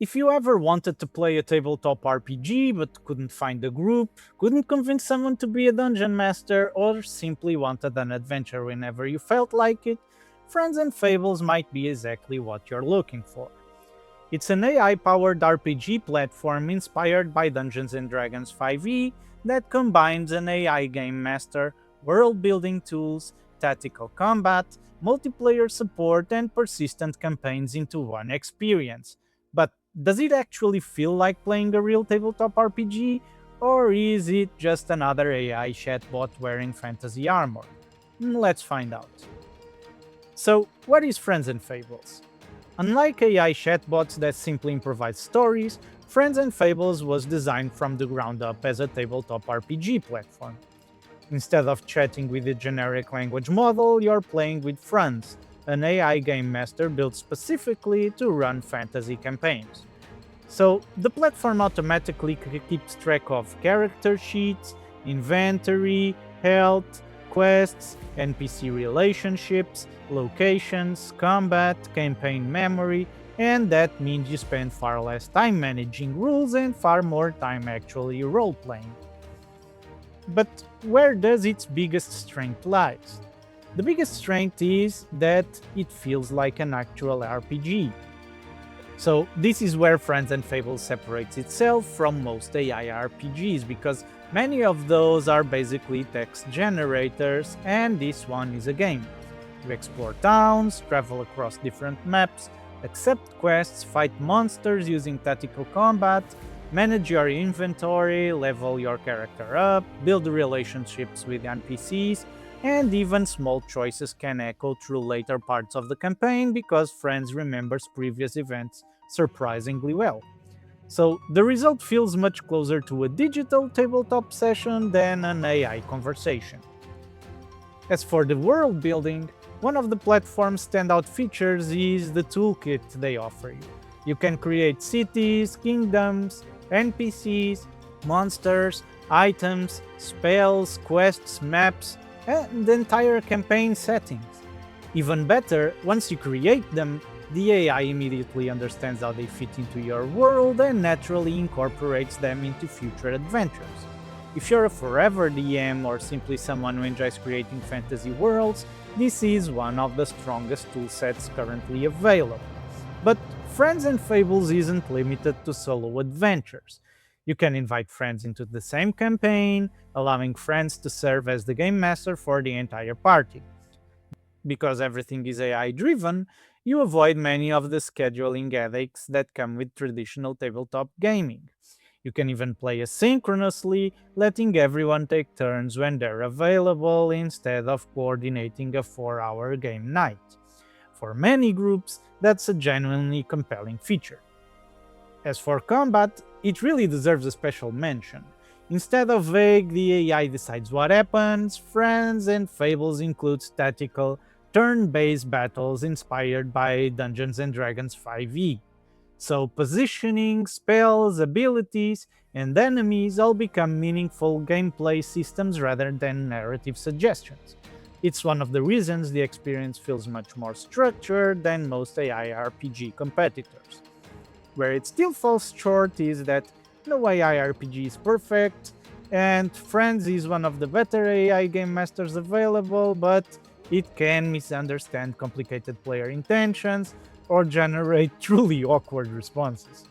If you ever wanted to play a tabletop RPG but couldn't find a group, couldn't convince someone to be a dungeon master, or simply wanted an adventure whenever you felt like it, Friends and Fables might be exactly what you're looking for. It's an AI-powered RPG platform inspired by Dungeons and Dragons 5e that combines an AI game master, world-building tools, tactical combat, multiplayer support, and persistent campaigns into one experience. But does it actually feel like playing a real tabletop RPG, or is it just another AI chatbot wearing fantasy armor? Let's find out. So, what is Friends and Fables? Unlike AI chatbots that simply improvise stories, Friends and Fables was designed from the ground up as a tabletop RPG platform. Instead of chatting with a generic language model, you're playing with Franz, an AI game master built specifically to run fantasy campaigns. So, the platform automatically keeps track of character sheets, inventory, health, quests, NPC relationships, locations, combat, campaign memory, and that means you spend far less time managing rules and far more time actually role playing. But where does its biggest strength lies? The biggest strength is that it feels like an actual RPG. So this is where Friends and Fables separates itself from most AI RPGs, because many of those are basically text generators, and this one is a game. You explore towns, travel across different maps, accept quests, fight monsters using tactical combat, manage your inventory, level your character up, build relationships with NPCs, and even small choices can echo through later parts of the campaign because Friends remembers previous events surprisingly well. So the result feels much closer to a digital tabletop session than an AI conversation. As for the world building, one of the platform's standout features is the toolkit they offer you. You can create cities, kingdoms, NPCs, monsters, items, spells, quests, maps, and entire campaign settings. Even better, once you create them, the AI immediately understands how they fit into your world and naturally incorporates them into future adventures. If you're a forever DM or simply someone who enjoys creating fantasy worlds, this is one of the strongest toolsets currently available. But Friends and Fables isn't limited to solo adventures. You can invite friends into the same campaign, allowing friends to serve as the game master for the entire party. Because everything is AI driven, you avoid many of the scheduling headaches that come with traditional tabletop gaming. You can even play asynchronously, letting everyone take turns when they're available instead of coordinating a 4-hour game night. For many groups, that's a genuinely compelling feature. As for combat, it really deserves a special mention. Instead of vague, the AI decides what happens, Friends and Fables includes tactical, turn based battles inspired by Dungeons and Dragons 5e. So, positioning, spells, abilities, and enemies all become meaningful gameplay systems rather than narrative suggestions. It's one of the reasons the experience feels much more structured than most AI RPG competitors. Where it still falls short is that no AI RPG is perfect, and Friends is one of the better AI game masters available, but it can misunderstand complicated player intentions or generate truly awkward responses.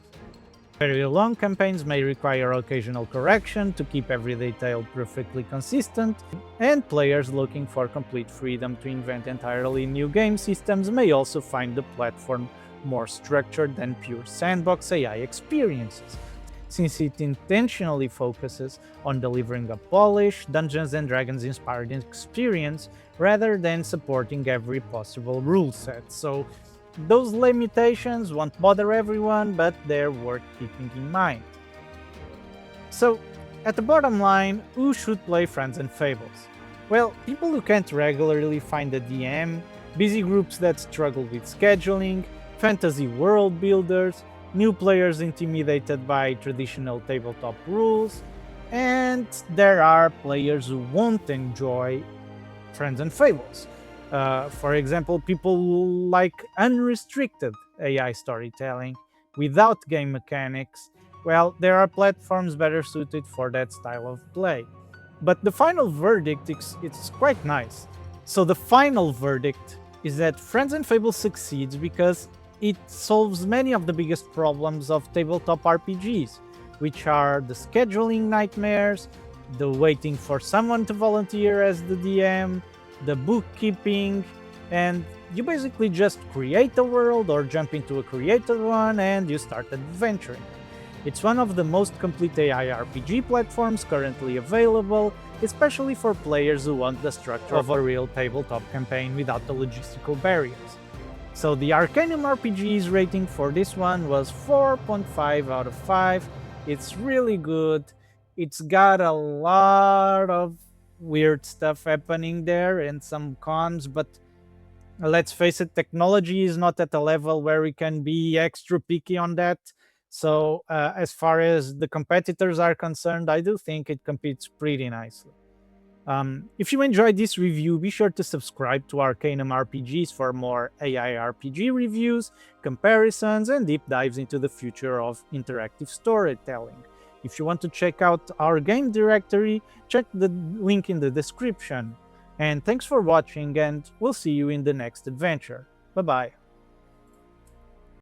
Very long campaigns may require occasional correction to keep every detail perfectly consistent, and players looking for complete freedom to invent entirely new game systems may also find the platform more structured than pure sandbox AI experiences, since it intentionally focuses on delivering a polished, Dungeons and Dragons inspired experience rather than supporting every possible rule set. So, those limitations won't bother everyone, but they're worth keeping in mind. So, at the bottom line, who should play Friends and Fables? Well, people who can't regularly find a DM, busy groups that struggle with scheduling, fantasy world builders, new players intimidated by traditional tabletop rules, and there are players who won't enjoy Friends and Fables. For example, people who like unrestricted AI storytelling, without game mechanics, well, there are platforms better suited for that style of play. But the final verdict it's quite nice. So the final verdict is that Friends and Fables succeeds because it solves many of the biggest problems of tabletop RPGs, which are the scheduling nightmares, the waiting for someone to volunteer as the DM, the bookkeeping, and you basically just create a world or jump into a created one and you start adventuring. It's one of the most complete AI RPG platforms currently available, especially for players who want the structure of a real tabletop campaign without the logistical barriers. So the Arcanum RPG's rating for this one was 4.5 out of 5. It's really good. It's got a lot of weird stuff happening there and some cons, but let's face it, technology is not at a level where we can be extra picky on that. So, as far as the competitors are concerned, I do think it competes pretty nicely. If you enjoyed this review, be sure to subscribe to Arcanum RPGs for more AI RPG reviews, comparisons, and deep dives into the future of interactive storytelling. If you want to check out our game directory, check the link in the description. And thanks for watching, and we'll see you in the next adventure. Bye bye.